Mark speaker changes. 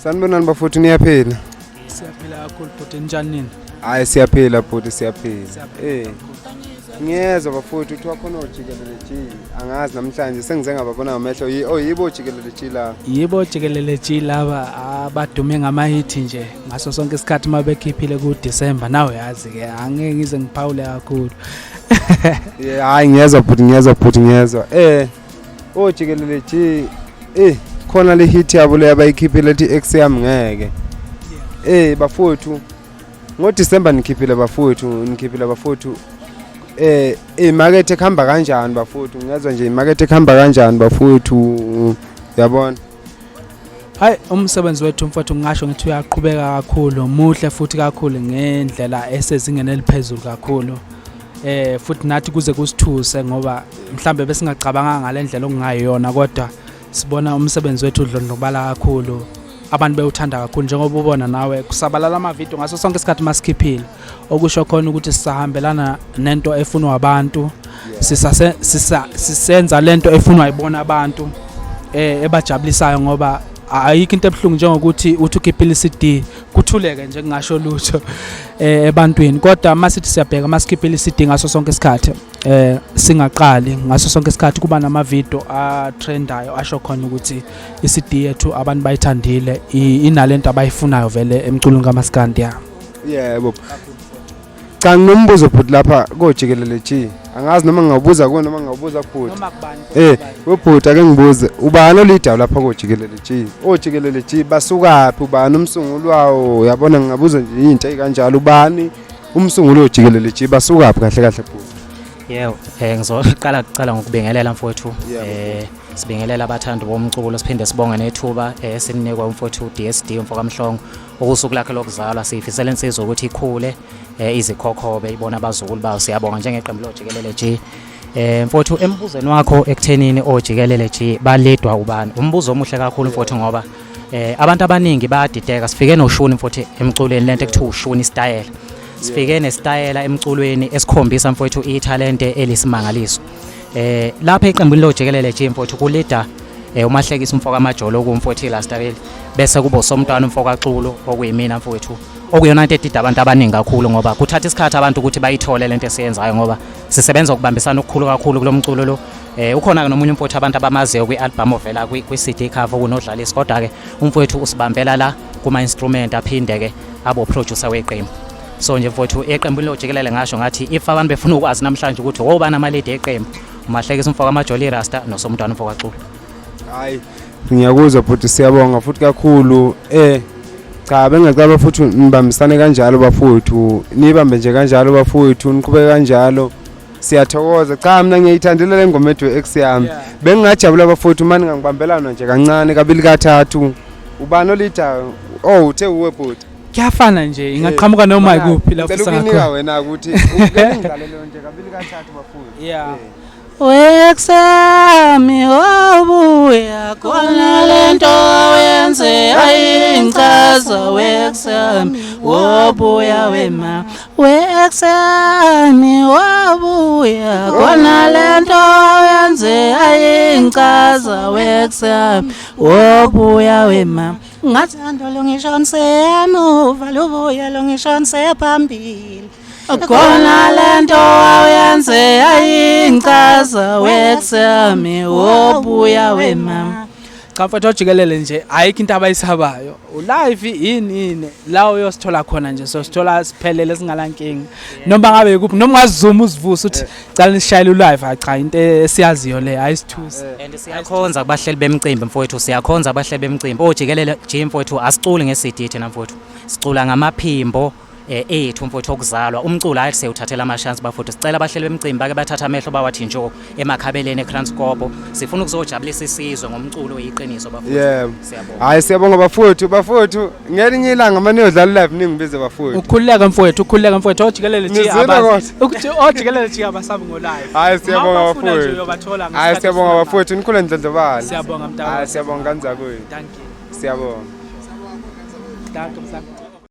Speaker 1: Sanibonani bafowethu niyaphila?
Speaker 2: Siyaphila kakhulu bhuti njani nini?
Speaker 1: Hayi siyaphila bhuti siyaphila. Ngiyezwa bafowethu uthi wakhona Ojikelele G. Angazi namhlanje sengize ngababona ngamehlo yibo Ojikelele G la.
Speaker 2: Yibo Ojikelele G laba abadume ngama-hit nje ngaso sonke isikhathi mabekhiphile ku December nawe yazi ke angeke ngize ngiphawule kakhulu.
Speaker 1: Hayi ngiyezwa bhuti. Ojikelele G khona le hit yabo le abayikhiphile ethi ex yami ngeke. Bafowethu ngo December nikhiphile bafowethu. Imarket ekhamba kanjani bafowethu? Ngiyazwa nje imarket ekhamba kanjani bafowethu? Yabona?
Speaker 2: Hayi umsebenzi wethu mfowethu ngisho ngithi uyaqhubeka kakhulu, muhle futhi kakhulu ngendlela esezingene eliphezulu kakhulu. Futhi nathi kuze kusithuse ngoba mhlambe besingacabanga ngalendlela okungayona kodwa sibona umsebenzi wethu udlondlobala kakhulu. Abantu bewuthanda kakhulu njengoba ubona nawe kusabalala ama video ngaso sonke isikhathi masikhiphile okusho khona ukuthi sisahambelana nento efunwa abantu sisenza lento efunwa ibona abantu ebajabulisayo ngoba ayikho into ebhlungu njengokuthi uthi ukhiphile CD kuthuleke nje kungasho lutho ebantwini kodwa masithi siyabheka masikhiphile CD ngaso sonke isikhathi singaqali ngaso sonke isikhathi kuba nama video a trendayo asho khona ukuthi iCD yethu abantu bayithandile inalento abayifunayo vele emculweni kaMaskandi ya.
Speaker 1: Yebo. Cha nginombuzo bhuti lapha koJikelele G. Angazi noma ngawubuza kuwe noma ngawubuza kubhuti.
Speaker 2: Noma kubani.
Speaker 1: Webhuti ake ngibuze ubani olida lapha koJikelele G? Ojikelele G basukaphi ubani umsunguli wawo? Yabona ngingabuza nje into ekanjalo ubani umsunguli oJikelele G basukaphi kahle bhuti?
Speaker 3: Yebo, ngizoqala ngokubingelela mfowethu. Sibingelela abathandi bomculo siphinde sibonge nethuba esinikwa umfowethu DSD umfoka Mhlongo okusuku lakhe lokuzalwa sifisela insizwa ukuthi ikhule izikhokhobe ibona abazukulu bawo siyabonga njengeqembu loJikelele G. Mfowethu embuzweni wakho ekuthenini oJikelele G balidwa ubani? Umbuzo omuhle kakhulu mfowethu ngoba abantu abaningi bayadideka sifike noshuni mfowethu emculweni lento ekuthiwa ushuni style. Sifike nestyle emculweni esikhombisa mfowethu italente elisimangaliso. Lapha eqembini loJikelele G mfowethu kulida umahlekisa umfoka amajolo kumfowethu la style bese kuba somntwana umfoka Xulu okuyimina mfowethu okuyona into edida abantu abaningi kakhulu ngoba kuthatha isikhathi abantu ukuthi bayithole lento esiyenzayo ngoba sisebenza ukubambisana okukhulu kakhulu kulomculo lo. Ukhona ke nomunye umfowethu abantu abamaziyo kwi-album ovela kwi-CD cover kunodlalisi kodwa ke umfowethu usibambela la kuma instrument aphinde ke abo producer weqembu. So nje mfowethu eqembu loJikelele ngasho ngathi if abantu befuna ukwazi namhlanje ukuthi wobani amalidi eqembu umahlekisa umfoka amajoli rasta nosomntwana umfoka Xulu.
Speaker 1: Hayi ngiyakuzwa futhi siyabonga futhi kakhulu. Cha bengacaba futhi nibambisane kanjalo bafowethu nibambe nje kanjalo bafowethu niqhubeke kanjalo siyathokoza. Cha mina ngiyithandile le ngoma ethu ex yami bengingajabula bafowethu manje ngangibambelana nje kancane kabili kathathu ubani olida uthe uwe bhuti
Speaker 2: Kuyafana nje ingaqhamuka noma ikuphi lapho
Speaker 1: sangakho wena ukuthi ngidlalele nje kabili kathathu bafowethu.
Speaker 4: Weksami obuya khona lento yenze ayincaza weksami obuya wema weksami obuya khona lento yenze ayincaza weksami obuya wema ngathanda longisho nsemuva lubuya longisho nsephambili khona lento ayenze ayincaza weksami obuya wema.
Speaker 2: Cha mfowethu oJikelele nje ayikho into abayisabayo ulive ini la uyosithola khona nje so sithola siphelele singalankingi noma ngabe kuphi noma ungazuma uzivusa uthi cala nisishayile ulive cha into esiyaziyo le ayisithusi
Speaker 3: and siyakhonza kubahleli bemicimbi mfowethu siyakhonza abahleli bemicimbi oJikelele G mfowethu asiculi ngeCD thina mfowethu sicula ngamaphimbo ethu mfowethu okuzalwa umculo ayi sewuthathela amashance bafowethu sicela abahleli bemicimbi bake bathatha amehlo bawathi njo emakhabeleni eTranscorp sifuna ukuzojabulisa isizwe ngomculo oyiqiniso bafowethu
Speaker 1: siyabonga. Hayi siyabonga bafowethu ngelinye ilanga manje uyodlala live ningibize bafowethu
Speaker 2: ukhululeka mfowethu oJikelele G abazi ukuthi oJikelele G abasabi ngo live.
Speaker 1: Hayi siyabonga bafowethu. Hayi siyabonga bafowethu nikhule ndlondlobala.
Speaker 2: Siyabonga mntaka.
Speaker 1: Hayi siyabonga kanza kuyi.
Speaker 2: Thank you.
Speaker 1: Siyabonga.
Speaker 2: Thank you.